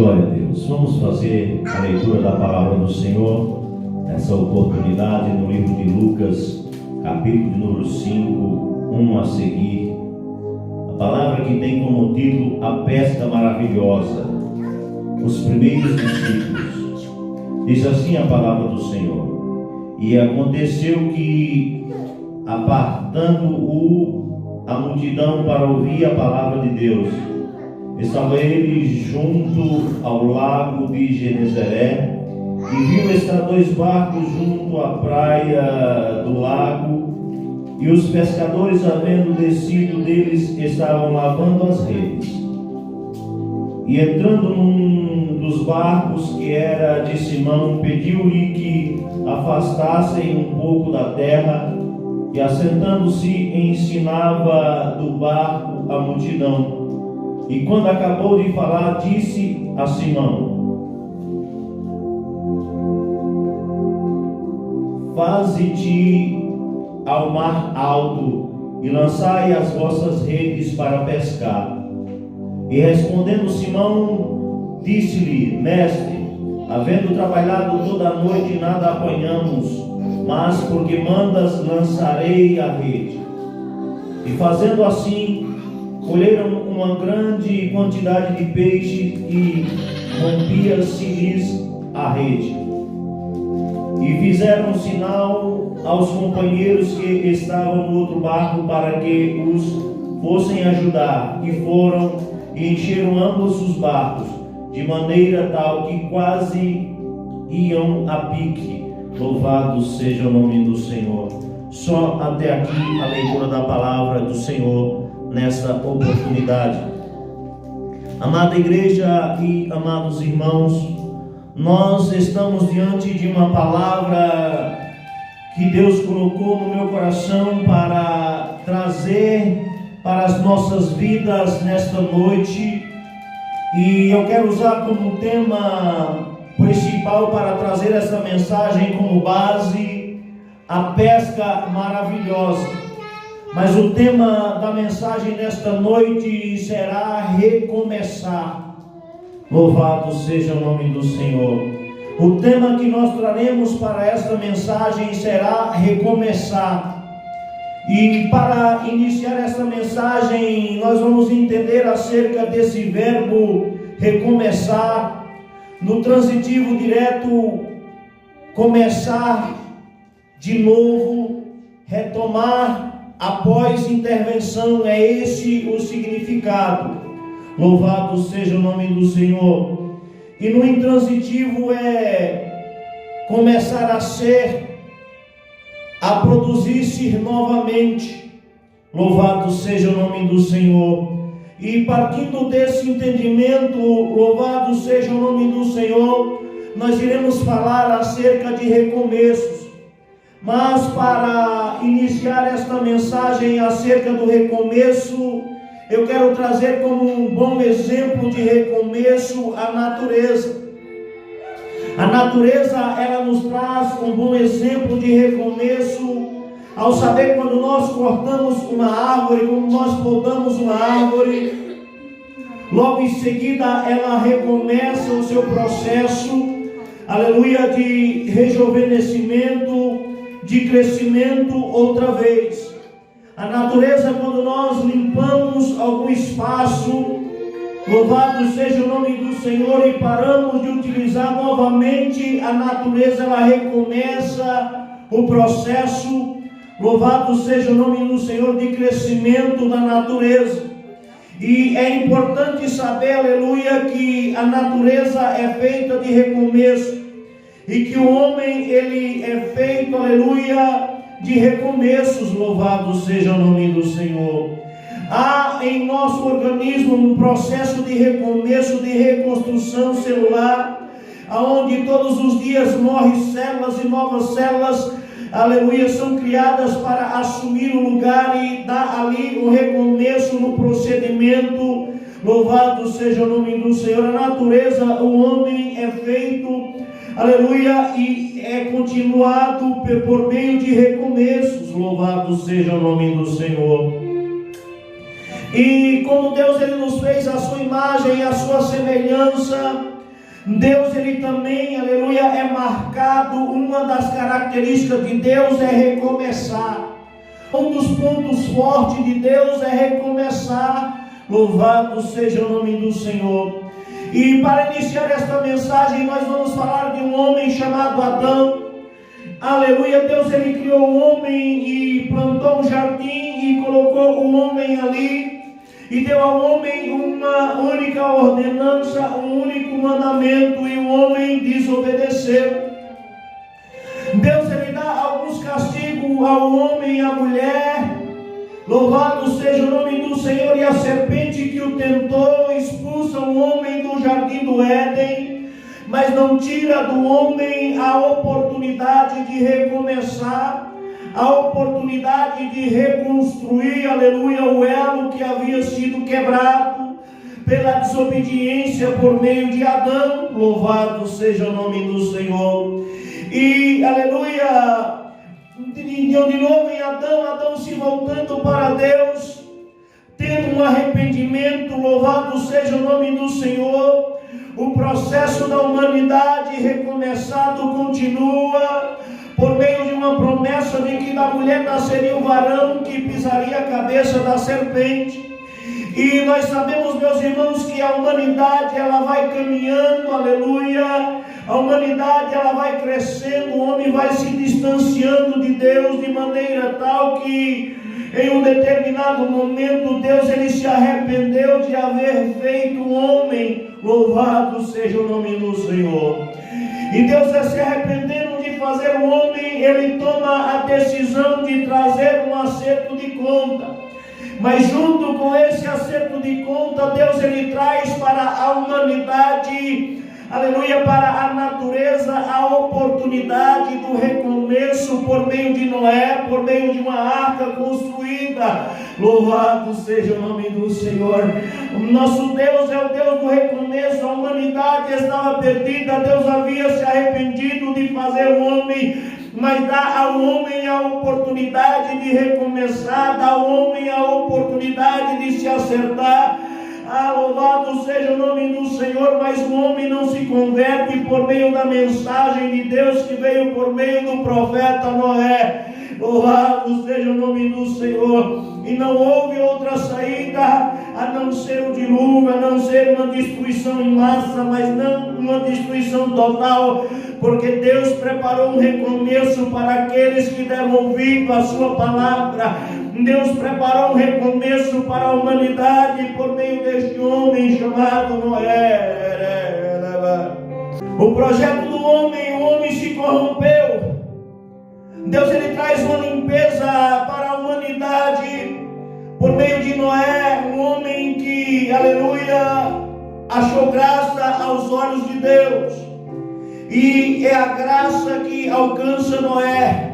Glória a Deus. Vamos fazer a leitura da palavra do Senhor, nessa oportunidade no livro de Lucas, capítulo de número 5, 1 a seguir. A palavra que tem como título A Pesca Maravilhosa, os primeiros discípulos. Diz assim a palavra do Senhor: E aconteceu que, apartando a multidão para ouvir a palavra de Deus, estava ele junto ao lago de Genezaré, e viu estar 2 barcos junto à praia do lago, e os pescadores, havendo descido deles, estavam lavando as redes. E entrando num dos barcos, que era de Simão, pediu-lhe que afastassem um pouco da terra, e assentando-se ensinava do barco a multidão. E quando acabou de falar, disse a Simão: Faze-te ao mar alto e lançai as vossas redes para pescar. E respondendo Simão, disse-lhe: Mestre, havendo trabalhado toda a noite, nada apanhamos, mas porque mandas, lançarei a rede. E fazendo assim, colheram uma grande quantidade de peixes, e rompia-se-lhes a rede. E fizeram sinal aos companheiros que estavam no outro barco para que os fossem ajudar, e foram e encheram ambos os barcos, de maneira tal que quase iam a pique. Louvado seja o nome do Senhor. Só até aqui a leitura da palavra do Senhor nessa oportunidade. Amada igreja e amados irmãos, nós estamos diante de uma palavra que Deus colocou no meu coração para trazer para as nossas vidas nesta noite, e eu quero usar como tema principal para trazer essa mensagem como base a pesca maravilhosa. Mas o tema da mensagem nesta noite será recomeçar. Louvado seja o nome do Senhor. O tema que nós traremos para esta mensagem será recomeçar. E para iniciar esta mensagem, nós vamos entender acerca desse verbo recomeçar, no transitivo direto, começar de novo, retomar após intervenção. É esse o significado. Louvado seja o nome do Senhor. E no intransitivo é começar a ser, a produzir-se novamente. Louvado seja o nome do Senhor. E partindo desse entendimento, louvado seja o nome do Senhor, nós iremos falar acerca de recomeços. Mas para iniciar esta mensagem acerca do recomeço, eu quero trazer como um bom exemplo de recomeço a natureza. A natureza, ela nos traz um bom exemplo de recomeço, ao saber quando nós cortamos uma árvore, quando nós podamos uma árvore, logo em seguida ela recomeça o seu processo, aleluia, de rejuvenescimento, de crescimento outra vez. A natureza, quando nós limpamos algum espaço, louvado seja o nome do Senhor, e paramos de utilizar novamente, a natureza, ela recomeça o processo, louvado seja o nome do Senhor, de crescimento da natureza. E é importante saber, aleluia, que a natureza é feita de recomeço, e que o homem, ele é feito, aleluia, de recomeços. Louvado seja o nome do Senhor. Há em nosso organismo um processo de recomeço, de reconstrução celular, aonde todos os dias morrem células e novas células, aleluia, são criadas para assumir o lugar e dar ali um recomeço no procedimento. Louvado seja o nome do Senhor. A natureza, o homem é feito, aleluia, e é continuado por meio de recomeços. Louvado seja o nome do Senhor. E como Deus ele nos fez a sua imagem e a sua semelhança, Deus ele também, aleluia, é marcado, uma das características de Deus é recomeçar. Um dos pontos fortes de Deus é recomeçar. Louvado seja o nome do Senhor. E para iniciar esta mensagem, nós vamos falar de um homem chamado Adão. Aleluia, Deus ele criou o homem e plantou um jardim e colocou o homem ali. E deu ao homem uma única ordenança, um único mandamento, e o homem desobedeceu. Deus ele dá alguns castigos ao homem e à mulher. Louvado seja o nome do Senhor. E a serpente que o tentou expulsa o homem do jardim do Éden, mas não tira do homem a oportunidade de recomeçar, a oportunidade de reconstruir, aleluia, o elo que havia sido quebrado pela desobediência por meio de Adão. Louvado seja o nome do Senhor. E, aleluia, de novo em Adão se voltando para Deus, tendo um arrependimento. Louvado seja o nome do Senhor. O processo da humanidade recomeçado continua por meio de uma promessa de que da mulher nasceria o varão que pisaria a cabeça da serpente. E nós sabemos, meus irmãos, que a humanidade ela vai caminhando, aleluia. A humanidade ela vai crescendo, o homem vai se distanciando de Deus de maneira tal que em um determinado momento Deus ele se arrependeu de haver feito o homem. Louvado seja o nome do Senhor. E Deus se arrependendo de fazer o homem, ele toma a decisão de trazer um acerto de conta. Mas junto com esse acerto de conta, Deus ele traz para a humanidade, aleluia, para a natureza, a oportunidade do recomeço por meio de Noé, por meio de uma arca construída. Louvado seja o nome do Senhor. O nosso Deus é o Deus do recomeço. A humanidade estava perdida, Deus havia se arrependido de fazer o homem, mas dá ao homem a oportunidade de recomeçar, dá ao homem a oportunidade de se acertar. Louvado seja o nome do Senhor. Mas o homem não se converte por meio da mensagem de Deus que veio por meio do profeta Noé. Louvado seja o nome do Senhor. E não houve outra saída a não ser o dilúvio, a não ser uma destruição em massa, mas não uma destruição total, porque Deus preparou um recomeço para aqueles que deram ouvido à sua palavra. Deus preparou um recomeço para a humanidade por meio deste homem chamado Noé. O projeto do homem, o homem se corrompeu. Deus ele traz uma limpeza para a humanidade por meio de Noé, um homem que, aleluia, achou graça aos olhos de Deus. E é a graça que alcança Noé,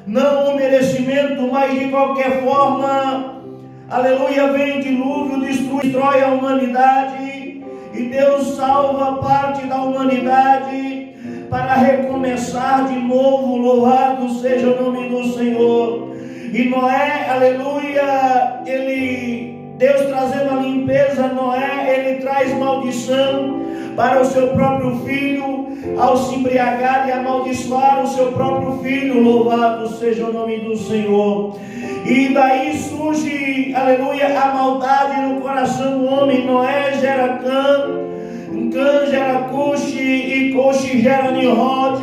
não o merecimento, mas de qualquer forma, aleluia, vem o dilúvio, destrói a humanidade, e Deus salva parte da humanidade para recomeçar de novo. Louvado seja o nome do Senhor. E Noé, aleluia, Deus trazendo a limpeza, Noé, ele traz maldição para o seu próprio filho, ao se embriagar e amaldiçoar o seu próprio filho. Louvado seja o nome do Senhor. E daí surge, aleluia, a maldade no coração do homem. Noé gera Cã gera Cuxi, e Cuxi gera Nimrod,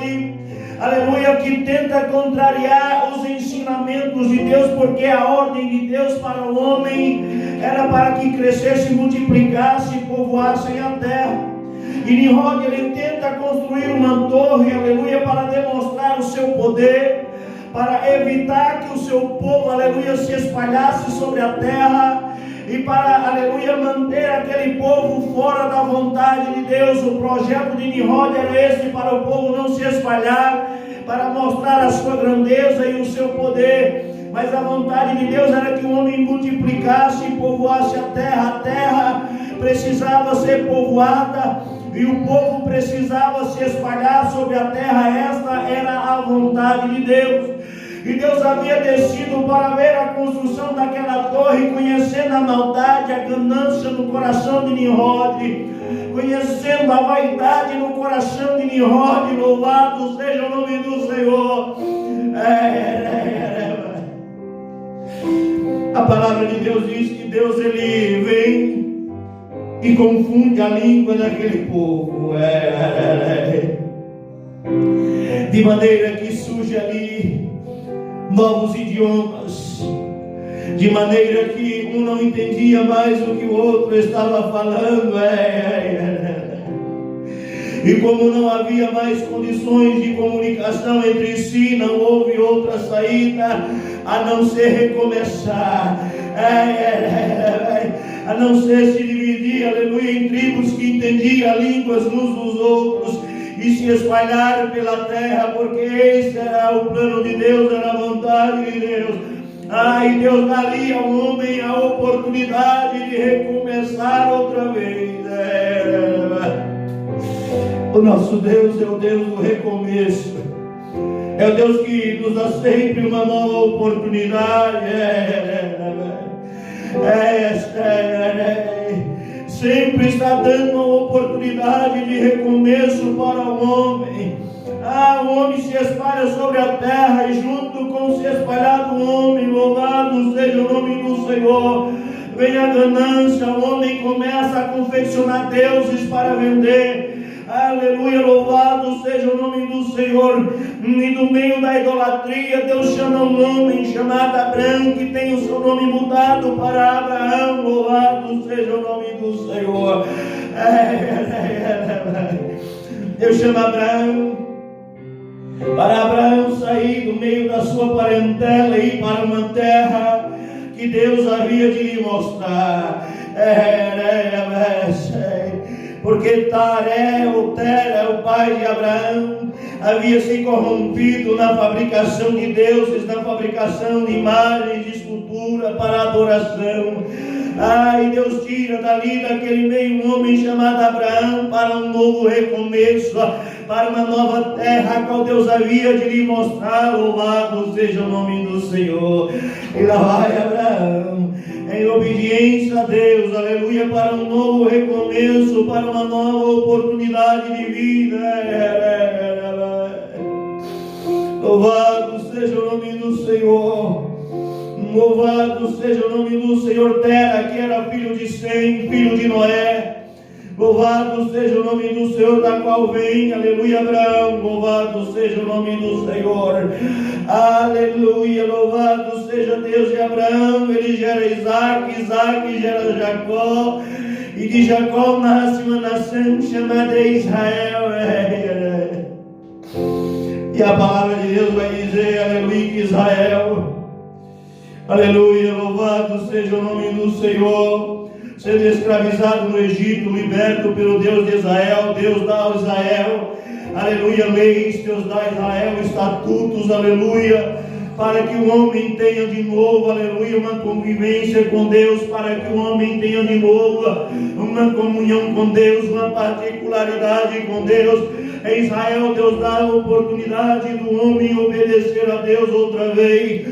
aleluia, que tenta contrariar os ensinamentos de Deus, porque a ordem de Deus para o homem era para que crescesse, multiplicasse e povoassem a terra. E Nimrod ele tenta construir uma torre, aleluia, para demonstrar o seu poder, para evitar que o seu povo, aleluia, se espalhasse sobre a terra, e para, aleluia, manter aquele povo fora da vontade de Deus. O projeto de Nimrod era esse, para o povo não se espalhar, para mostrar a sua grandeza e o seu poder. Mas a vontade de Deus era que o homem multiplicasse e povoasse a terra. A terra precisava ser povoada e o povo precisava se espalhar sobre a terra. Esta era a vontade de Deus. E Deus havia descido para ver a construção daquela torre, conhecendo a maldade, a ganância no coração de Nimrod, conhecendo a vaidade no coração de Nimrod. Louvado seja o nome do Senhor. A palavra de Deus diz que Deus ele vem e confunde a língua daquele povo, de maneira que surge ali novos idiomas, de maneira que um não entendia mais o que o outro estava falando, e como não havia mais condições de comunicação entre si, não houve outra saída a não ser recomeçar, a não ser se dividir, aleluia, em tribos que entendiam línguas uns dos outros e se espalhar pela terra, porque esse era o plano de Deus, era a vontade de Deus. E Deus daria ao homem a oportunidade de recomeçar outra vez. O nosso Deus é o Deus do recomeço, é o Deus que nos dá sempre uma nova oportunidade, sempre está dando uma oportunidade de recomeço para o homem. O homem se espalha sobre a terra, e junto com se espalhado o homem, louvado seja o nome do Senhor, vem a ganância. O homem começa a confeccionar deuses para vender. Aleluia, louvado seja o nome do Senhor. E do meio da idolatria, Deus chama um homem chamado Abraão, que tem o seu nome mudado para Abraão. Louvado seja o nome do Senhor. Deus chama Abraão para Abraão sair do meio da sua parentela e ir para uma terra que Deus havia de lhe mostrar. Porque Tera, o pai de Abraão, havia se corrompido na fabricação de deuses, na fabricação de imagens, de escultura para adoração. E Deus tira dali, daquele meio, um homem chamado Abraão para um novo recomeço, para uma nova terra, a qual Deus havia de lhe mostrar. Louvado seja o nome do Senhor. E lá vai Abraão, em obediência a Deus, aleluia, para um novo recomeço, para uma nova oportunidade de vida. Louvado seja o nome do Senhor. Louvado seja o nome do Senhor. Tera, que era filho de Sem, filho de Noé. Louvado seja o nome do Senhor, da qual vem, aleluia, Abraão. Louvado seja o nome do Senhor. Aleluia, louvado seja Deus de Abraão. Ele gera Isaac, Isaac gera Jacó, e de Jacó nasce uma nação chamada Israel. E a palavra de Deus vai dizer, aleluia, que Israel, aleluia, louvado seja o nome do Senhor, sendo escravizado no Egito, liberto pelo Deus de Israel. Deus dá a Israel, aleluia, leis, Deus dá a Israel estatutos, aleluia, para que o homem tenha de novo, aleluia, uma convivência com Deus, para que o homem tenha de novo uma comunhão com Deus, uma particularidade com Deus. Em Israel, Deus dá a oportunidade do homem obedecer a Deus outra vez.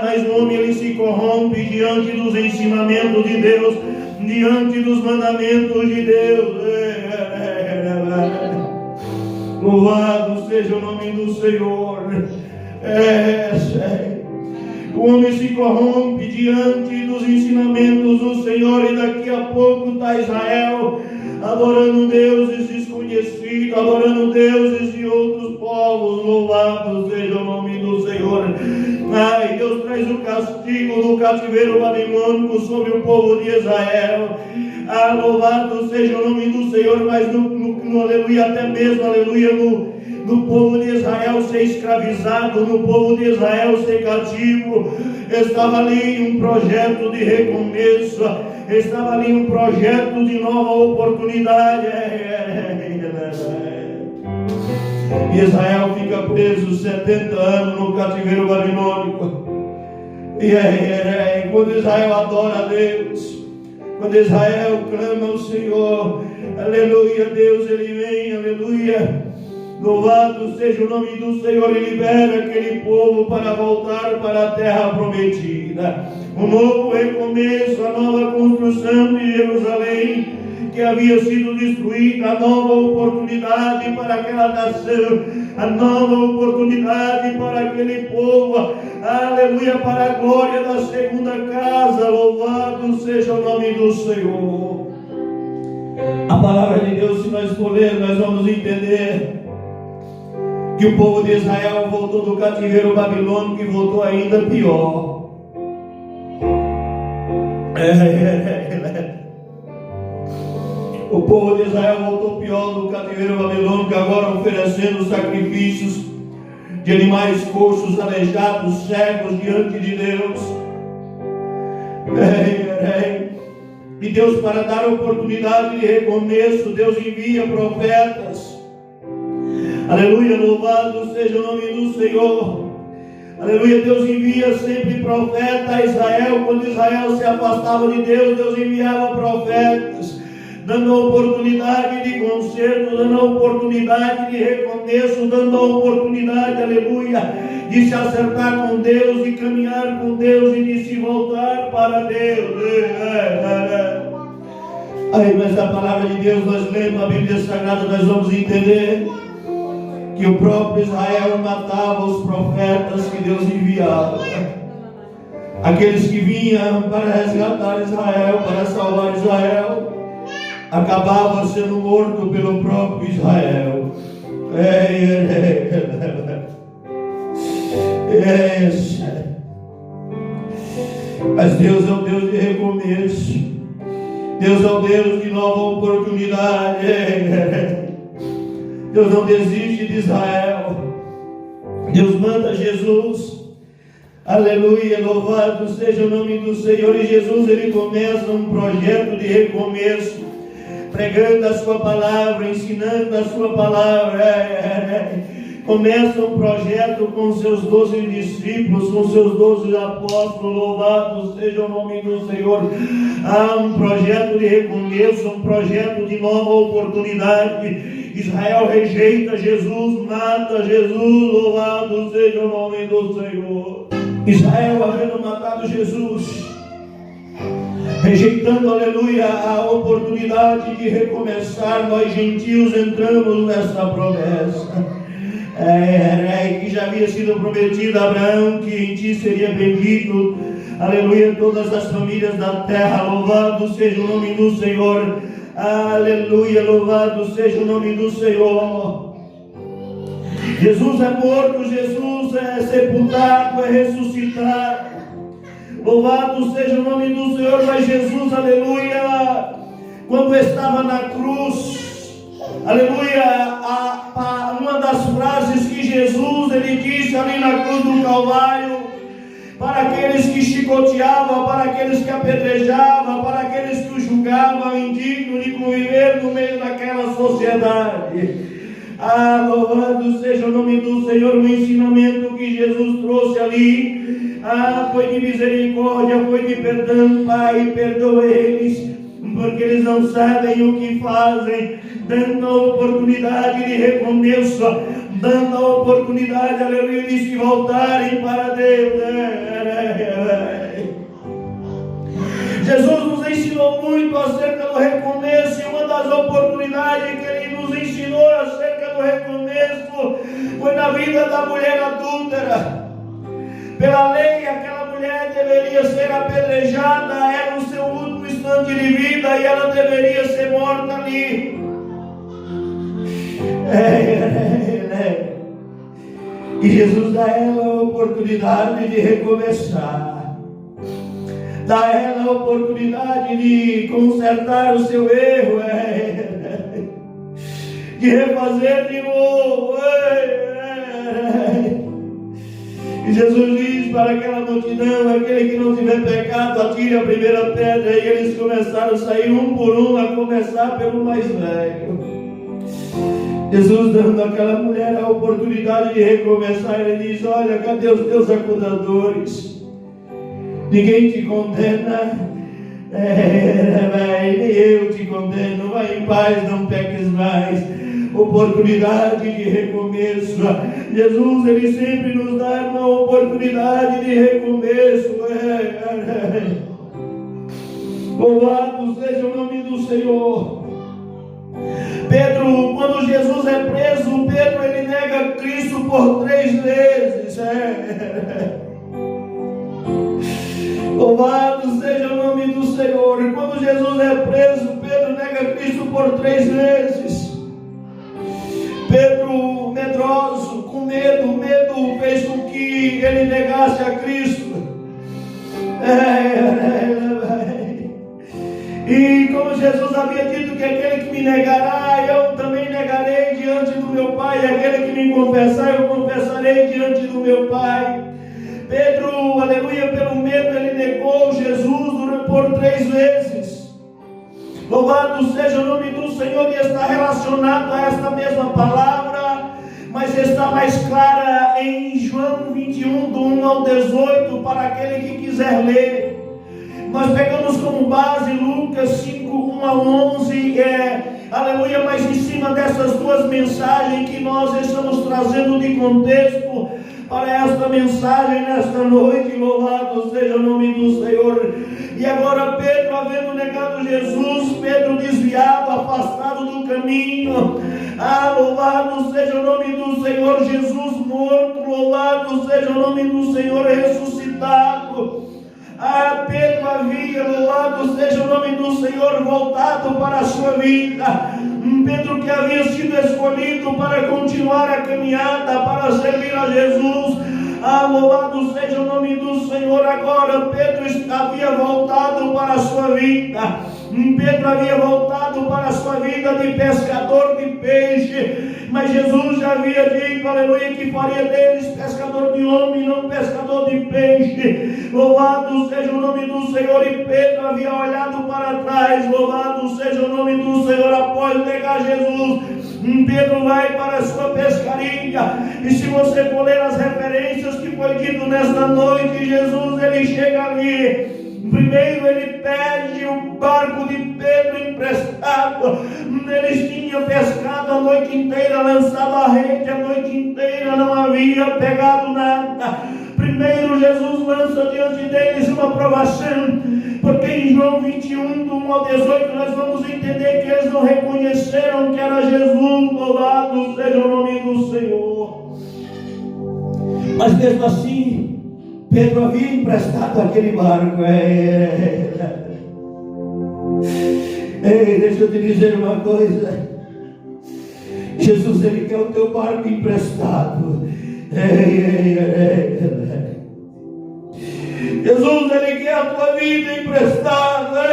Mas o homem ele se corrompe diante dos ensinamentos de Deus, diante dos mandamentos de Deus. Louvado seja o nome do Senhor. O homem se corrompe diante dos ensinamentos do Senhor, e daqui a pouco está Israel adorando deuses desconhecidos, adorando deuses de outros povos. Louvado seja o nome do Senhor. E Deus traz o castigo do cativeiro babilônico sobre o povo de Israel. Louvado seja o nome do Senhor. Mas no aleluia, até mesmo, aleluia, no povo de Israel ser escravizado, no povo de Israel ser cativo, estava ali um projeto de recomeço, estava ali um projeto de nova oportunidade. Israel fica preso 70 anos no cativeiro babilônico. E quando Israel adora a Deus, quando Israel clama ao Senhor, aleluia, Deus ele vem, aleluia, Louvado seja o nome do Senhor, e libera aquele povo para voltar para a terra prometida. Um novo recomeço, a nova construção de Jerusalém, que havia sido destruída, a nova oportunidade para aquela nação, a nova oportunidade para aquele povo, aleluia, para a glória da segunda casa. Louvado seja o nome do Senhor. A palavra de Deus, se nós for ler, nós vamos entender que o povo de Israel voltou do cativeiro babilônico e voltou ainda pior. O povo de Israel voltou pior do cativeiro babilônico, agora oferecendo sacrifícios de animais coxos, aleijados, cegos diante de Deus. E Deus, para dar oportunidade de recomeço, Deus envia profetas. Aleluia, louvado seja o nome do Senhor. Aleluia, Deus envia sempre profeta a Israel. Quando Israel se afastava de Deus, Deus enviava profetas, dando a oportunidade de conserto, dando a oportunidade de recomeço, dando a oportunidade, aleluia, de se acertar com Deus, de caminhar com Deus e de se voltar para Deus. Aí, nessa palavra de Deus, nós lemos a Bíblia Sagrada, nós vamos entender que o próprio Israel matava os profetas que Deus enviava. Aqueles que vinham para resgatar Israel, para salvar Israel, acabava sendo morto pelo próprio Israel. Mas Deus é o Deus de recomeço. Deus é o Deus de nova oportunidade. Deus não desiste de Israel. Deus manda Jesus. Aleluia, louvado seja o nome do Senhor. E Jesus, ele começa um projeto de recomeço, pregando a sua palavra, ensinando a sua palavra. Começa um projeto com seus 12 discípulos, com seus 12 apóstolos. Louvado seja o nome do Senhor. Há um projeto de recomeço, um projeto de nova oportunidade. Israel rejeita Jesus, mata Jesus. Louvado seja o nome do Senhor. Israel, havendo matado Jesus, rejeitando, aleluia, a oportunidade de recomeçar, nós gentios entramos nessa promessa. Que já havia sido prometido a Abraão, que em ti seria bendito, aleluia, todas as famílias da terra. Louvado seja o nome do Senhor, aleluia, louvado seja o nome do Senhor. Jesus é morto, Jesus é sepultado, é ressuscitado. Louvado seja o nome do Senhor. Mas Jesus, aleluia, quando estava na cruz, aleluia, uma das frases que Jesus, ele disse ali na cruz do Calvário, para aqueles que chicoteavam, para aqueles que apedrejavam, para aqueles que o julgavam indigno de conviver no meio daquela sociedade. Louvado seja o nome do Senhor. O ensinamento que Jesus trouxe ali, foi de misericórdia, foi de perdão. Pai, perdoa eles, porque eles não sabem o que fazem, dando a oportunidade de recomeço, dando a oportunidade, aleluia, de se voltarem para Deus. Jesus nos ensinou muito acerca do recomeço, e uma das oportunidades que Ele nos ensinou acerca do recomeço foi na vida da mulher adúltera. Pela lei, aquela mulher deveria ser apedrejada, era o seu último instante de vida e ela deveria ser morta ali. E Jesus dá a ela a oportunidade de recomeçar, dá a ela a oportunidade de consertar o seu erro, de refazer de novo. E Jesus diz para aquela multidão: aquele que não tiver pecado, atire a primeira pedra. E eles começaram a sair um por um, a começar pelo mais velho. Jesus dando àquela mulher a oportunidade de recomeçar, Ele diz: olha, cadê os teus acusadores? Ninguém te condena, nem eu te condeno. Vai em paz, não peques mais. oportunidade de recomeço. Jesus, Ele sempre nos dá uma oportunidade de recomeço. Louvado seja o nome do Senhor. Pedro, quando Jesus é preso, Pedro ele nega Cristo por 3 vezes. Louvado seja o nome do Senhor. E quando Jesus é preso, Pedro nega Cristo por 3 vezes. Pedro, medroso, com medo, o medo fez com que ele negasse a Cristo. E como Jesus havia dito que aquele que me negará, eu também negarei diante do meu Pai, e aquele que me confessar, eu confessarei diante do meu Pai. Pedro, aleluia, pelo medo ele negou Jesus por 3 vezes. Louvado seja o nome do Senhor, e está relacionado a esta mesma palavra, mas está mais clara em João 21, do 1 ao 18, para aquele que quiser ler. Nós pegamos como base Lucas 5, 1 a 11, aleluia, mas em cima dessas 2 mensagens que nós estamos trazendo de contexto para esta mensagem nesta noite. Louvado seja o nome do Senhor. E agora Pedro, havendo negado Jesus, Pedro desviado, afastado do caminho, louvado seja o nome do Senhor. Jesus morto, louvado seja o nome do Senhor. Ressuscitado. Pedro havia, louvado seja o nome do Senhor, voltado para a sua vida. Pedro que havia sido escolhido para continuar a caminhada, para servir a Jesus. Louvado seja o nome do Senhor. Agora Pedro havia voltado para a sua vida. Pedro havia voltado para a sua vida de pescador de peixe. Mas Jesus já havia dito, aleluia, que faria deles pescador de homem, não pescador de peixe. Louvado seja o nome do Senhor. E Pedro havia olhado para trás. Louvado seja o nome do Senhor. Após negar Jesus, Pedro vai para a sua pescaria. E se você for ler as referências que foi dito nesta noite, Jesus ele chega ali. Primeiro ele pede o barco de Pedro emprestado. Eles tinham pescado a noite inteira, lançado a rede a noite inteira, não havia pegado nada. Primeiro Jesus lança diante deles uma provação, porque em João 21, do 1 ao 18, nós vamos entender que eles não reconheceram que era Jesus. Louvado seja o nome do Senhor. Mas mesmo assim, Pedro havia emprestado aquele barco. Deixa eu te dizer uma coisa. Jesus ele quer o teu barco emprestado. Jesus ele quer a tua vida emprestada.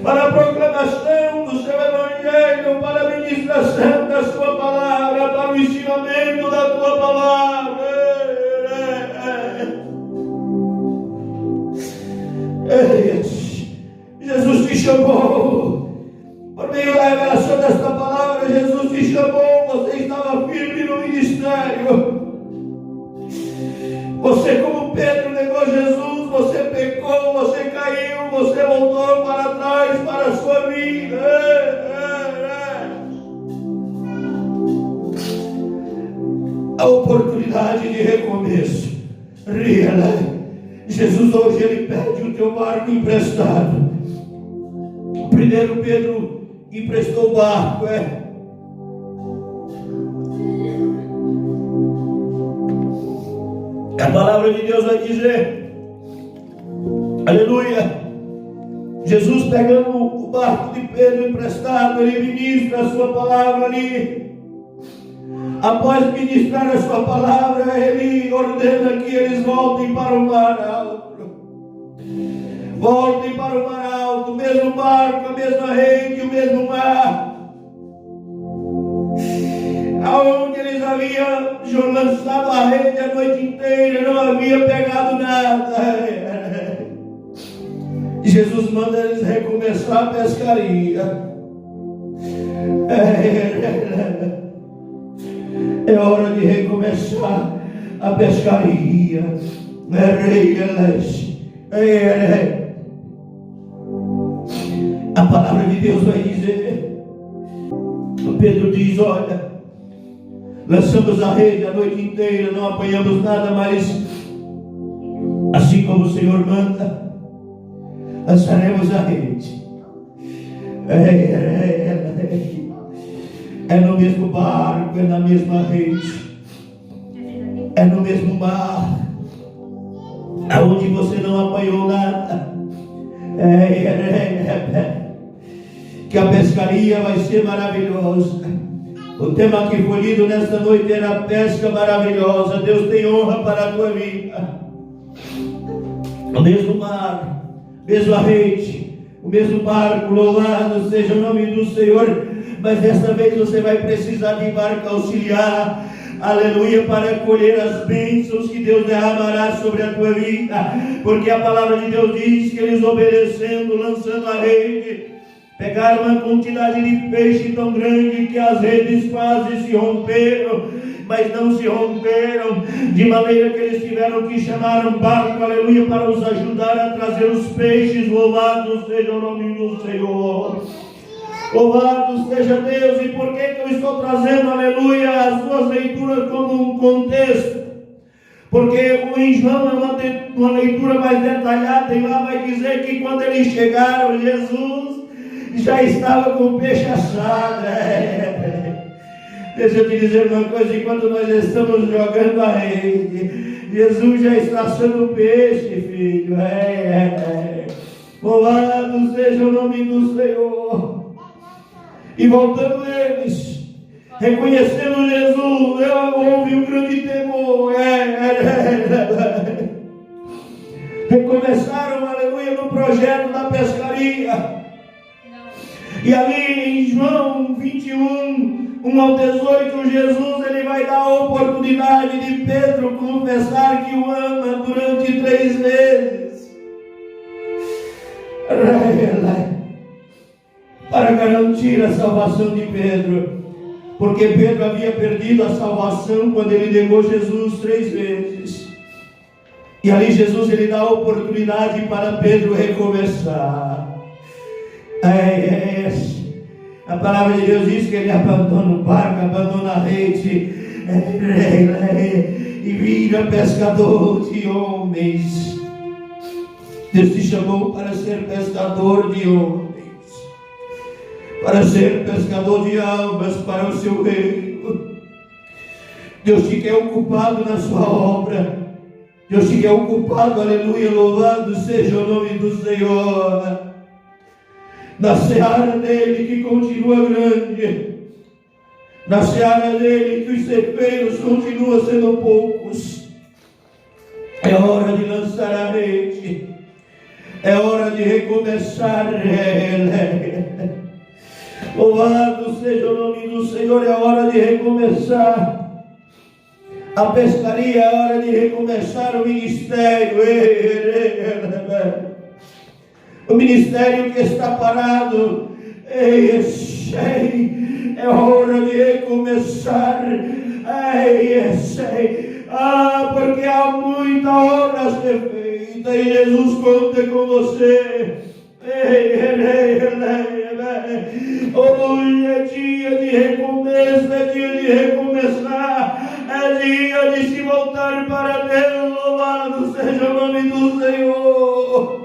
Para a proclamação do seu evangelho, para a ministração da sua palavra, para o ensinamento da tua palavra. Jesus te chamou por meio da revelação desta palavra. Jesus te chamou, você estava firme no ministério. Você, como Pedro, negou Jesus, você pecou, você caiu, você voltou para trás para a sua vida. A oportunidade de recomeço. Jesus hoje ele pede o teu barco emprestado. Primeiro Pedro emprestou o barco. A palavra de Deus vai dizer, aleluia, Jesus pegando o barco de Pedro emprestado, ele ministra a sua palavra ali. Após ministrar a sua palavra, ele ordena que eles voltem para o mar alto. Voltem para o mar alto, o mesmo barco, a mesma rede, o mesmo mar. Aonde eles haviam lançado a rede a noite inteira, não havia pegado nada. Jesus manda eles recomeçar a pescaria. É hora de recomeçar a pescaria. A palavra de Deus vai dizer, Pedro diz: olha, lançamos a rede a noite inteira, não apanhamos nada, mas assim como o Senhor manda, lançaremos a rede. É no mesmo barco, é na mesma rede, é no mesmo mar, aonde você não apanhou nada. Que a pescaria vai ser maravilhosa. O tema que foi lido nesta noite era a pesca maravilhosa. Deus tem honra para a tua vida. O mesmo mar, mesma rede, o mesmo barco, louvado seja o nome do Senhor. Mas desta vez você vai precisar de barco auxiliar, aleluia, para colher as bênçãos que Deus derramará sobre a tua vida. Porque a palavra de Deus diz que eles, obedecendo, lançando a rede, pegaram uma quantidade de peixe tão grande que as redes quase se romperam, mas não se romperam, de maneira que eles tiveram que chamar um barco, aleluia, para os ajudar a trazer os peixes. Louvado seja o nome do Senhor. Louvado seja Deus. E por que eu estou trazendo, aleluia, as duas leituras como um contexto? Porque em João é uma leitura mais detalhada, e lá vai dizer que quando eles chegaram, Jesus já estava com o peixe assado. Deixa eu te dizer uma coisa: enquanto nós estamos jogando a rede, Jesus já está assando o peixe, filho. Louvado seja o nome do Senhor. E voltando eles, reconhecendo Jesus, houve um grande temor. Recomeçaram, aleluia, no projeto da pescaria. E ali em João 21, 1 ao 18, Jesus ele vai dar a oportunidade de Pedro confessar que o ama durante 3 vezes. Para garantir a salvação de Pedro. Porque Pedro havia perdido a salvação quando ele negou Jesus 3 vezes. E ali Jesus ele dá a oportunidade para Pedro recomeçar. A palavra de Deus diz que ele abandona o barco, abandona a rede e vira pescador de homens. Deus te chamou para ser pescador de homens, para ser pescador de almas para o seu reino. Deus te quer ocupado na sua obra. Deus te quer ocupado, aleluia, louvado seja o nome do Senhor. Na seara dele que continua grande, na seara dele que os ceifeiros continuam sendo poucos. É hora de lançar a rede, é hora de recomeçar. Louvado seja o nome do Senhor. É hora de recomeçar a pescaria, é hora de recomeçar o ministério. O ministério que está parado, é hora de recomeçar. Porque há muita obra a ser feita e Jesus conta com você. Hoje é dia de recomeço, é dia de recomeçar, é dia de se voltar para Deus. Louvado seja o nome do Senhor.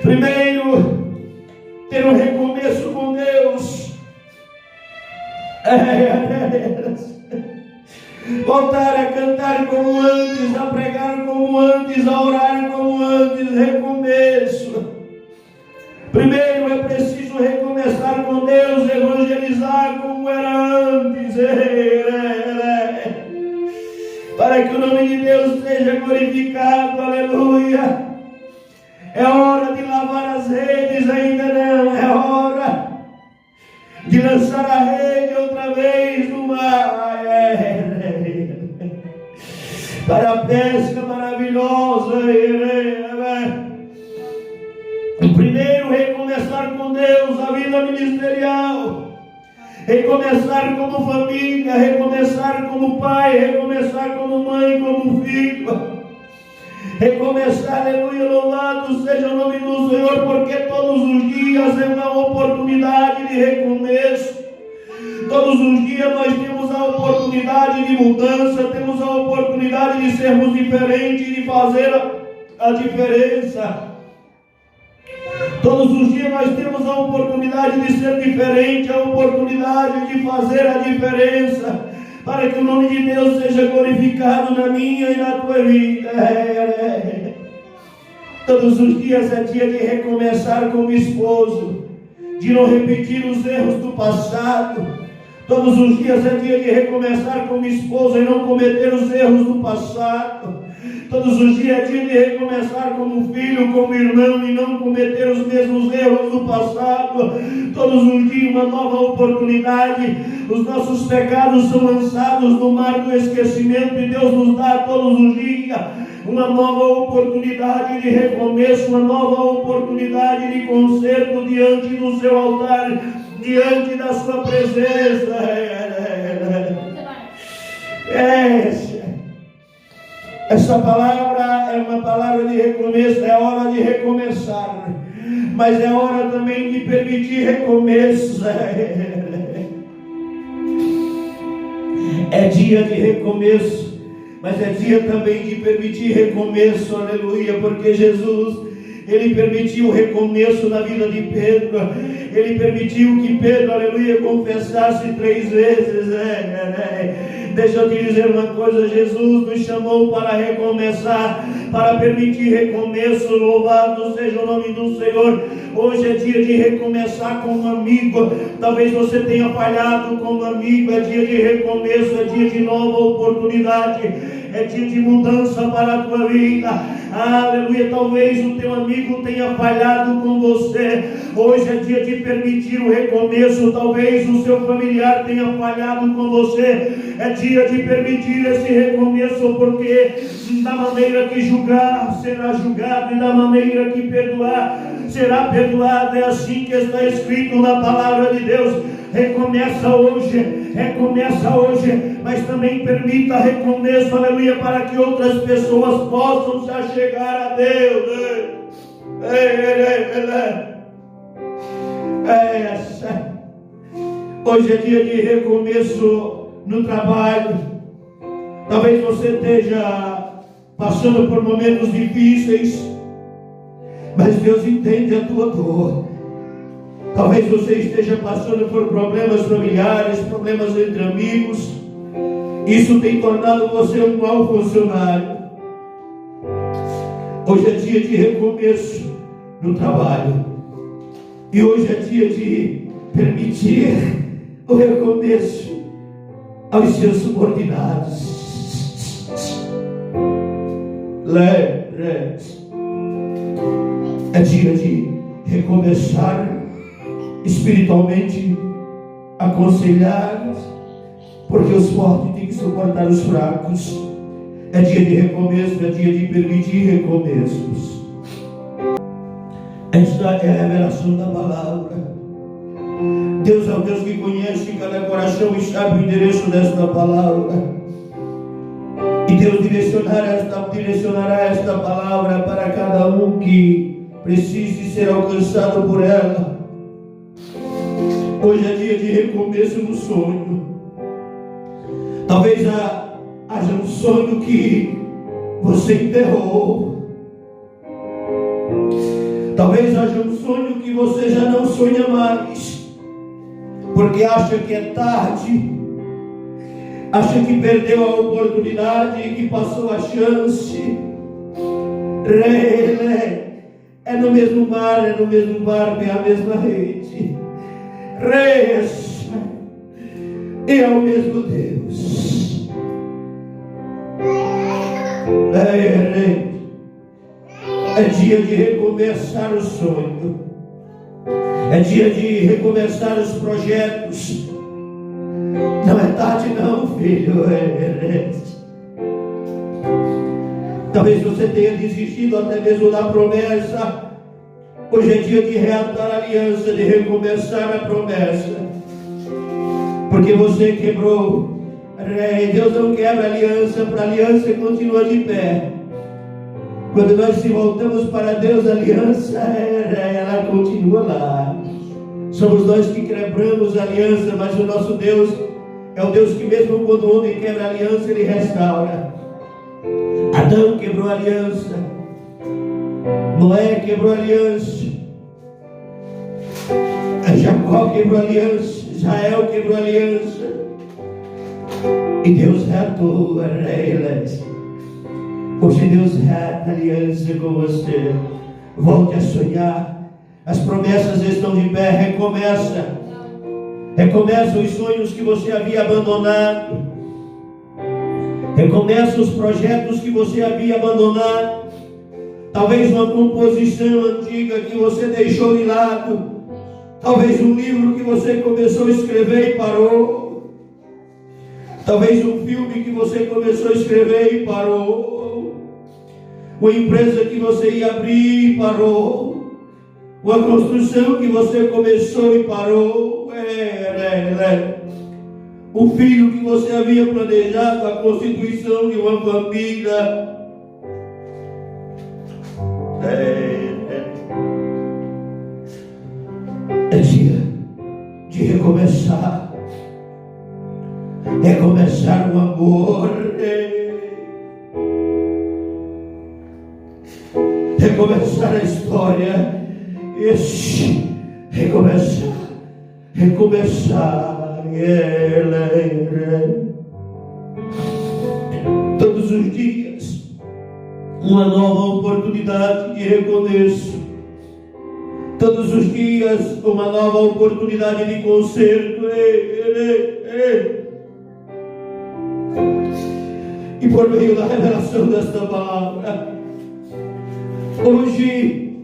Primeiro, ter um recomeço com Deus. Voltar a cantar como antes, a pregar como antes, a orar como antes. Recomeço. Primeiro é preciso recomeçar com Deus, evangelizar como era antes, para que o nome de Deus seja glorificado. Aleluia. É hora de lavar as redes, ainda não. É hora de lançar a rede outra vez no mar, para a pesca maravilhosa. Primeiro, recomeçar com Deus a vida ministerial, recomeçar como família, recomeçar como pai, recomeçar como mãe, como filho. Recomeçar, aleluia, louvado seja o nome do Senhor, porque todos os dias é uma oportunidade oportunidade de recomeço. Todos os dias nós temos a oportunidade de mudança, temos a oportunidade de sermos diferentes, de fazer a diferença. Todos os dias nós temos a oportunidade de ser diferente, a oportunidade de fazer a diferença, para que o nome de Deus seja glorificado na minha e na tua vida. Todos os dias é dia de recomeçar como esposo, de não repetir os erros do passado. Todos os dias é dia de recomeçar como esposa e não cometer os erros do passado. Todos os dias é dia de recomeçar como filho, como irmão e não cometer os mesmos erros do passado. Todos os dias uma nova oportunidade. Os nossos pecados são lançados no mar do esquecimento e Deus nos dá todos os dias uma nova oportunidade de recomeço, uma nova oportunidade de conserto diante do seu altar, diante da sua presença. Essa palavra é uma palavra de recomeço, é hora de recomeçar, mas é hora também de permitir recomeço. É dia de recomeço, mas é dia também de permitir recomeço, aleluia, porque Jesus, Ele permitiu o recomeço na vida de Pedro. Ele permitiu que Pedro, aleluia, confessasse 3 vezes. Deixa eu te dizer uma coisa, Jesus nos chamou para recomeçar, para permitir recomeço. Louvado seja o nome do Senhor. Hoje é dia de recomeçar com um amigo. Talvez você tenha falhado com um amigo. É dia de recomeço, é dia de nova oportunidade, é dia de mudança para a tua vida. Aleluia. Talvez o teu amigo tenha falhado com você. Hoje é dia de permitir o recomeço. Talvez o seu familiar tenha falhado com você. É dia de permitir esse recomeço, porque da maneira que julgar, será julgado, e da maneira que perdoar, será perdoado. É assim que está escrito na palavra de Deus. Recomeça hoje, mas também permita recomeço, aleluia, para que outras pessoas possam se achegar a Deus. Hoje é dia de recomeço no trabalho. Talvez você esteja passando por momentos difíceis, mas Deus entende a tua dor. Talvez você esteja passando por problemas familiares, problemas entre amigos. Isso tem tornado você um mau funcionário. Hoje é dia de recomeço no trabalho. E hoje é dia de permitir o recomeço aos seus subordinados. É dia de recomeçar espiritualmente, aconselhar, porque os fortes têm que suportar os fracos. É dia de recomeço, é dia de permitir recomeços. Esta é a revelação da palavra. Deus é o Deus que conhece cada coração e sabe o endereço desta palavra. E Deus direcionará esta palavra para cada um que precise ser alcançado por ela. Hoje é dia de recomeço no sonho. Talvez haja um sonho que você enterrou. Talvez haja um sonho que você já não sonha mais, porque acha que é tarde, acha que perdeu a oportunidade, que passou a chance. É no mesmo mar, é no mesmo barco, é a mesma rede. É o mesmo Deus. É dia de recomeçar o sonho. É dia de recomeçar os projetos. Não é tarde não, filho. Talvez você tenha desistido até mesmo da promessa. Hoje é dia de reatar a aliança, de recomeçar a promessa. Porque você quebrou. Deus não quebra aliança, para a aliança continua de pé. Quando nós se voltamos para Deus, a aliança ela continua lá. Somos nós que quebramos a aliança, mas o nosso Deus é o Deus que mesmo quando o homem quebra a aliança, Ele restaura. Adão quebrou a aliança, Noé quebrou a aliança, Jacó quebrou a aliança, Israel quebrou a aliança, e Deus reatou a aliança. Hoje Deus reata a aliança com você. Volte a sonhar. As promessas estão de pé. Recomeça os sonhos que você havia abandonado. Recomeça os projetos que você havia abandonado. Talvez uma composição antiga que você deixou de lado. Talvez um livro que você começou a escrever e parou. Talvez um filme que você começou a escrever e parou. Uma empresa que você ia abrir e parou. Uma construção que você começou e parou. O filho que você havia planejado, a constituição de uma família. É dia de recomeçar. Recomeçar o amor. Recomeçar a história. Recomeçar. Todos os dias uma nova oportunidade de recomeço. Todos os dias uma nova oportunidade de conserto. E por meio da revelação desta palavra, hoje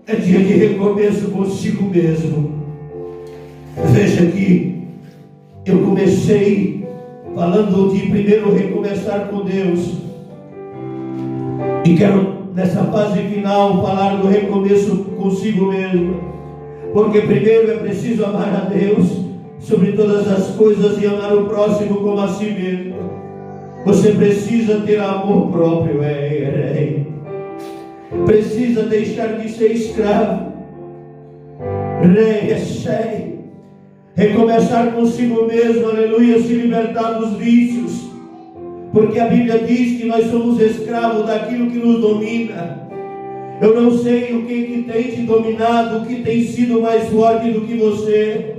é dia de recomeço consigo mesmo. Veja que eu comecei falando de primeiro recomeçar com Deus. E quero nessa fase final falar do recomeço consigo mesmo. Porque primeiro é preciso amar a Deus sobre todas as coisas e amar o próximo como a si mesmo. Você precisa ter amor próprio. Precisa deixar de ser escravo. Recomeçar consigo mesmo, aleluia, se libertar dos vícios. Porque a Bíblia diz que nós somos escravos daquilo que nos domina. Eu não sei o que tem te dominado, o que tem sido mais forte do que você.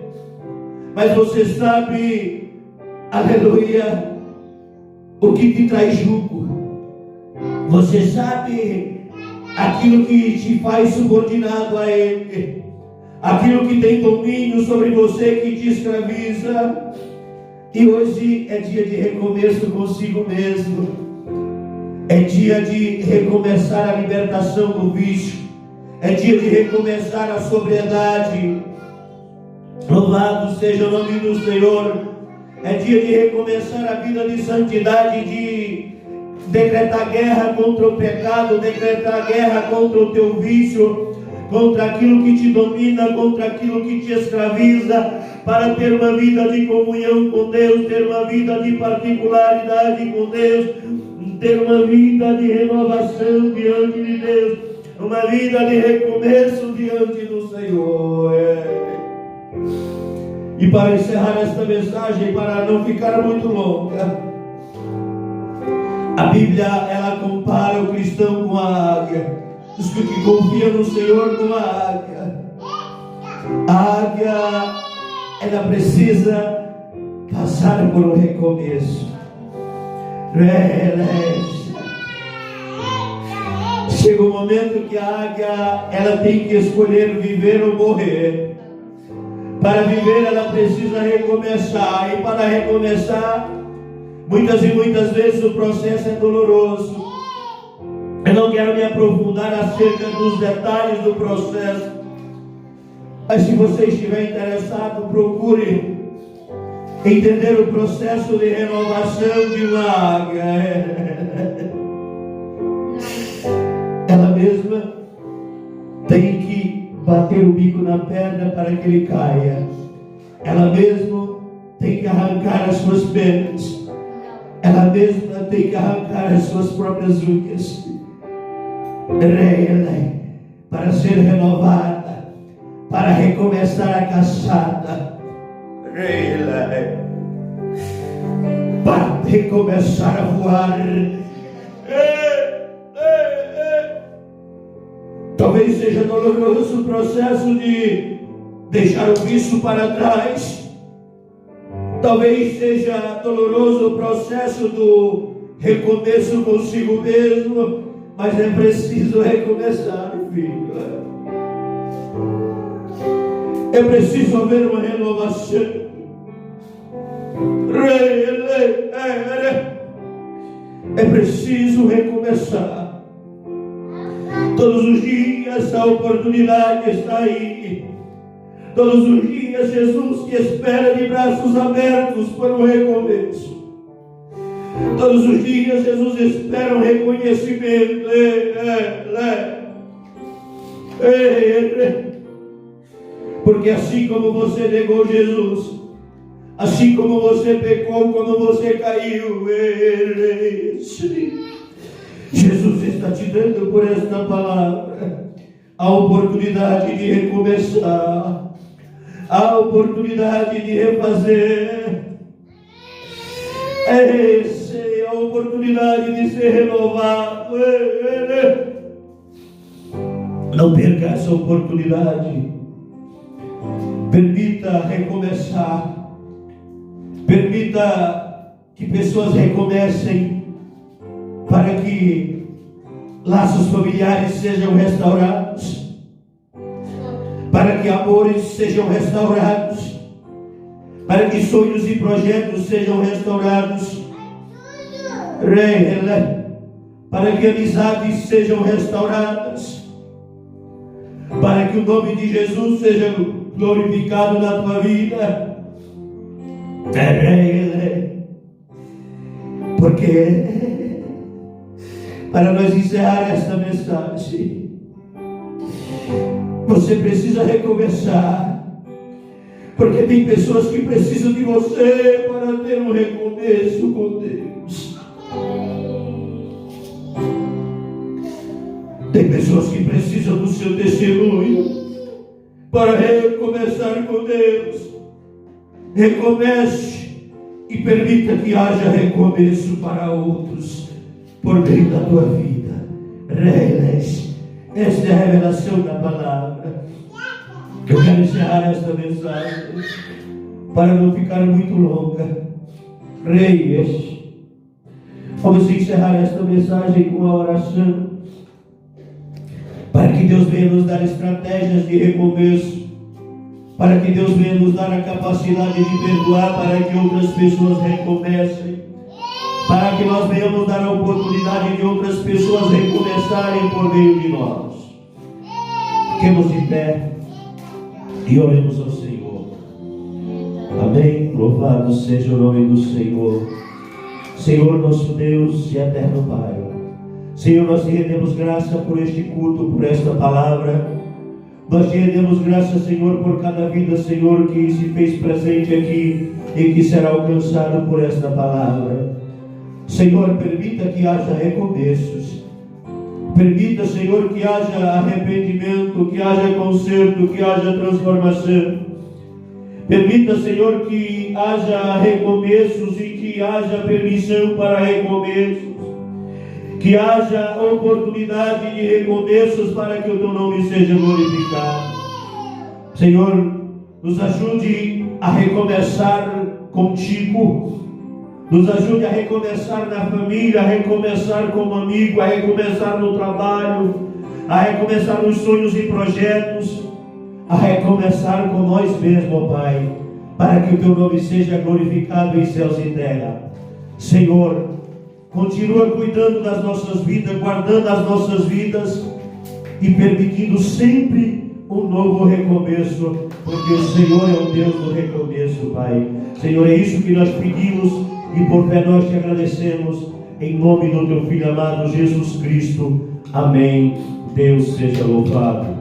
Mas você sabe, aleluia, o que te traz jugo. Você sabe aquilo que te faz subordinado a Ele. Aquilo que tem domínio sobre você, que te escraviza. E hoje é dia de recomeço consigo mesmo. É dia de recomeçar a libertação do vício. É dia de recomeçar a sobriedade. Louvado seja o nome do Senhor. É dia de recomeçar a vida de santidade, de decretar guerra contra o pecado, decretar guerra contra o teu vício, contra aquilo que te domina, contra aquilo que te escraviza, para ter uma vida de comunhão com Deus, ter uma vida de particularidade com Deus, ter uma vida de renovação diante de Deus, uma vida de recomeço diante do Senhor. E para encerrar esta mensagem, para não ficar muito longa, a Bíblia, ela compara o cristão com a águia. Os que confiam no Senhor como a águia. A águia, ela precisa passar por um recomeço. Chega um momento que a águia, ela tem que escolher viver ou morrer. Para viver, ela precisa recomeçar. E para recomeçar, muitas e muitas vezes o processo é doloroso. Eu não quero me aprofundar acerca dos detalhes do processo, mas se você estiver interessado, procure entender o processo de renovação de uma águia. Ela mesma tem que bater o bico na pedra para que ele caia. Ela mesma tem que arrancar as suas penas. Ela mesma tem que arrancar as suas próprias unhas. Para ser renovada, para recomeçar a caçada, para recomeçar a voar. Talvez seja doloroso o processo de deixar o vício para trás. Talvez seja doloroso o processo do recomeço consigo mesmo, mas é preciso recomeçar, filho. É preciso haver uma renovação. É preciso recomeçar. Todos os dias a oportunidade está aí. Todos os dias Jesus te espera de braços abertos para o recomeço. Todos os dias Jesus espera um reconhecimento. Porque assim como você negou Jesus, assim como você pecou, como você caiu, Jesus está te dando por esta palavra a oportunidade de recomeçar, a oportunidade de refazer, a oportunidade de ser renovado. Não perca essa oportunidade. Permita recomeçar. Permita que pessoas recomecem, para que laços familiares sejam restaurados, para que amores sejam restaurados, para que sonhos e projetos sejam restaurados, para que amizades sejam restauradas, para que o nome de Jesus seja glorificado na tua vida. Porque para nós encerrar esta mensagem, você precisa recomeçar. Porque tem pessoas que precisam de você para ter um recomeço com Deus. Tem pessoas que precisam do seu testemunho para recomeçar com Deus. Recomece e permita que haja recomeço para outros por meio da tua vida. Esta é a revelação da palavra. Eu quero encerrar esta mensagem para não ficar muito longa. Vamos encerrar esta mensagem com a oração, para que Deus venha nos dar estratégias de recomeço, para que Deus venha nos dar a capacidade de perdoar, para que outras pessoas recomecem, para que nós venhamos dar a oportunidade de outras pessoas recomeçarem por meio de nós. Fiquemos de pé e oremos ao Senhor. Amém. Louvado seja o nome do Senhor. Senhor, nosso Deus e eterno Pai, Senhor, nós te rendemos graça por este culto, por esta palavra. Nós te rendemos graça, Senhor, por cada vida, Senhor, que se fez presente aqui e que será alcançado por esta palavra. Senhor, permita que haja recomeços. Permita, Senhor, que haja arrependimento, que haja conserto, que haja transformação. Permita, Senhor, que haja recomeços e que haja permissão para recomeços. Que haja oportunidade de recomeços para que o teu nome seja glorificado. Senhor, nos ajude a recomeçar contigo. Nos ajude a recomeçar na família, a recomeçar como amigo, a recomeçar no trabalho, a recomeçar nos sonhos e projetos, a recomeçar com nós mesmos, ó Pai, para que o teu nome seja glorificado em céus e terra. Senhor, continua cuidando das nossas vidas, guardando as nossas vidas e permitindo sempre um novo recomeço, porque o Senhor é o Deus do recomeço, Pai. Senhor, é isso que nós pedimos e por fé nós te agradecemos, em nome do teu Filho amado Jesus Cristo. Amém. Deus seja louvado.